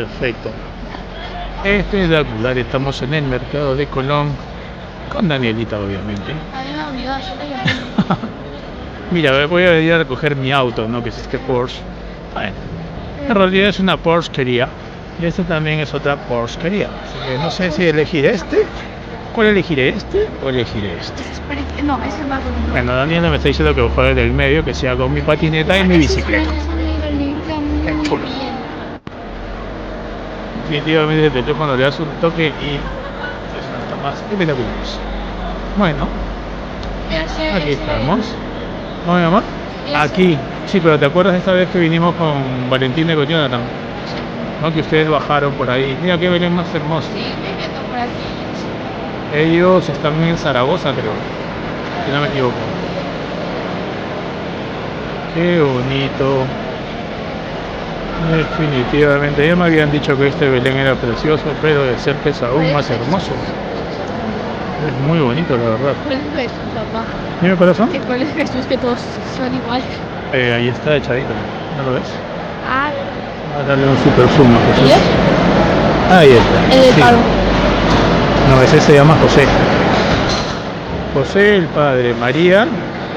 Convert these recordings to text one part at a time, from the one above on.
Perfecto. Espectacular, estamos en el mercado de Colón con Danielita, obviamente. Mira, voy a ir a recoger mi auto, ¿no? Que es este Porsche. Bueno, en realidad es una Porschería. Y esta también es otra Porschería. Así que no sé si elegir este. ¿Cuál elegiré? ¿Este o elegiré este? No, ese es más bonito. Bueno, Daniela me está diciendo que juegue del medio, que sea con mi patineta y mi bicicleta. Qué chulo. Definitivamente el teléfono le das un toque y es hasta más espectaculares. Bueno, aquí estamos. ¿No, mi amor? Aquí. Sí, pero ¿te acuerdas esta vez que vinimos con Valentina y con Jonathan? ¿No? Que ustedes bajaron por ahí. Mira qué Belén más hermoso. Sí, viviendo por aquí. Ellos están en Zaragoza, creo, si no me equivoco. Qué bonito. Definitivamente, ya me habían dicho que este Belén era precioso, pero de cerca es aún más hermoso. Es muy bonito, la verdad. ¿Cuál es Jesús, papá? Dime, corazón. ¿Cuál es Jesús? Que todos son iguales. Ahí está echadito, ¿no lo ves? Ah, Voy a darle un super zoom a Jesús. ¿y es? Ahí está. El del Sí. palo. No, ese se llama José. José, el padre. María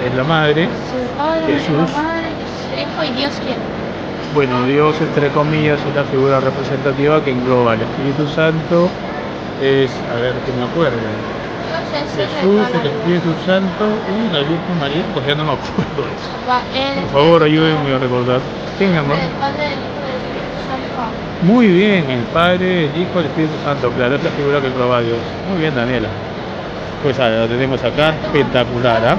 es la madre. Su padre, Jesús. su madre, su hijo y Dios quiere. Bueno, Dios, entre comillas, es la figura representativa que engloba al Espíritu Santo. Es, a ver, que me acuerdo. Jesús, el Espíritu Santo y la Virgen María, pues ya no me acuerdo de eso. Por favor, ayúdenme a recordar. ¿Quién, amor? El Padre, el Hijo y el Espíritu Santo. Muy bien, el Padre, el Hijo, el Espíritu Santo, claro, es la figura que engloba a Dios. Muy bien, Daniela. Pues lo tenemos acá, espectacular, ¿ah?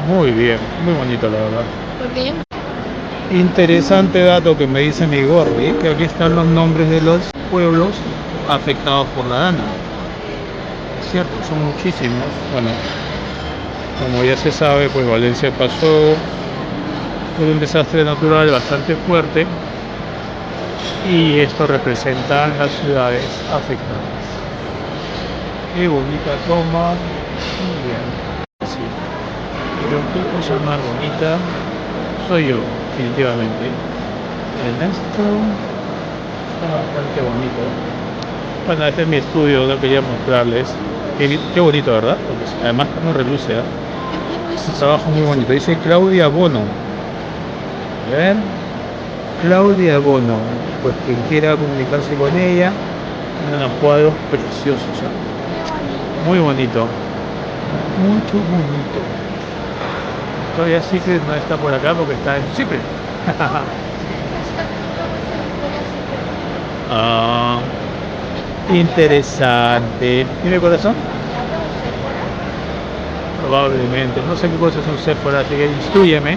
Muy bien, muy bonito, la verdad. Porque yo... Interesante dato que me dice mi Gordi, que aquí están los nombres de los pueblos afectados por la Dana. Es cierto, son muchísimos. Bueno, como ya se sabe, pues Valencia pasó por un desastre natural bastante fuerte y esto representa las ciudades afectadas. Qué bonita toma. Muy bien. Sí. Pero qué cosa más bonita soy yo, definitivamente. Ernesto está bastante bonito. Bueno, este es mi estudio, no quería mostrarles. Qué bonito, ¿verdad? Porque además no reluce, ¿eh? Es un trabajo muy bonito. Dice Claudia Bono. A ver. Claudia Bono. Pues quien quiera comunicarse con ella, unos cuadros preciosos, ¿eh? Muy bonito. Mucho bonito. Todavía sí que no está por acá porque está en Chipre. Ah, interesante. ¿Tiene corazón? Probablemente. No sé qué cosa es un Sephora, así que instrúyeme.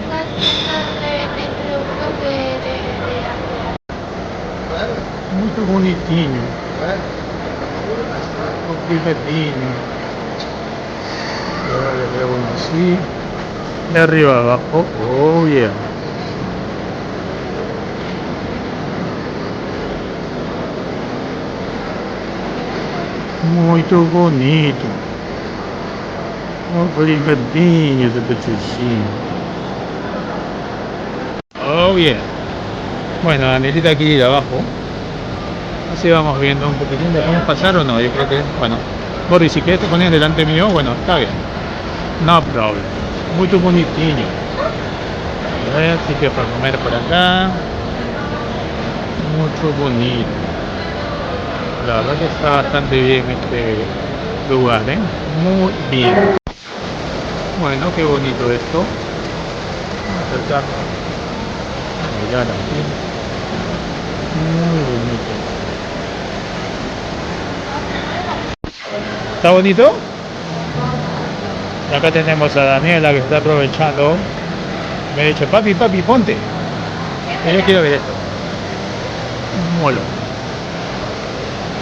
Muy bonitinho. Muy bonitinho. Ahora le veo uno así. De arriba abajo. Oh, yeah. Muito bonito. Muito limpinho esse pechuchinho. Oh, yeah. Bueno, Danielita aquí de abajo. Así vamos viendo un poquitín. ¿Dejamos pasar o no? Yo creo que, bueno. Boris, si quieres te pones delante mío, bueno, está bien. No problem. Muy bonitinho. A ver, sitio para comer por acá. Mucho bonito. La verdad que está bastante bien este lugar, ¿eh? Muy bien. Bueno, qué bonito esto. Vamos a acercarnos. Mirar aquí. Muy bonito. ¿Está bonito? Y acá tenemos a Daniela que está aprovechando. Me ha dicho, papi, ponte. Yo quiero ver esto. Molo.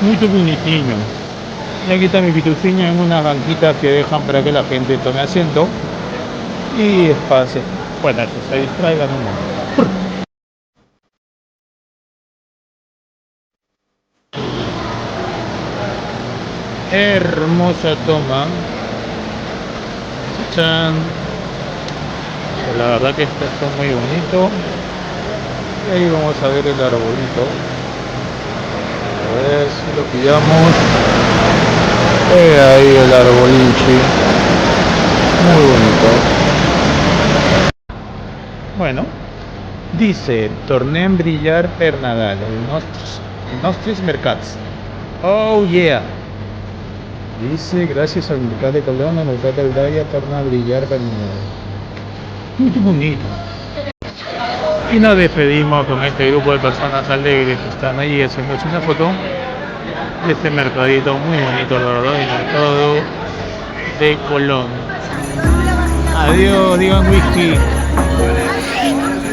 Muy bonitinho. Y aquí está mi pituciña en unas banquitas que dejan para que la gente tome asiento y espacio. Bueno, se distraigan un momento. Hermosa toma. Chan. La verdad que esto está muy bonito. Y ahí vamos a ver el arbolito. Digamos, ahí el arboliche, muy bonito. Bueno, dice, tornem brillar per Nadal, el nostres mercats. Oh yeah. Dice, gracias al mercado de Calderón, el mercado del Daya torna a brillar per Nadal. Muy bonito. Y nos despedimos con este grupo de personas alegres que están ahí haciendo una foto de este mercadito muy bonito, la verdad, el mercado de Colón. Adiós, digan whisky.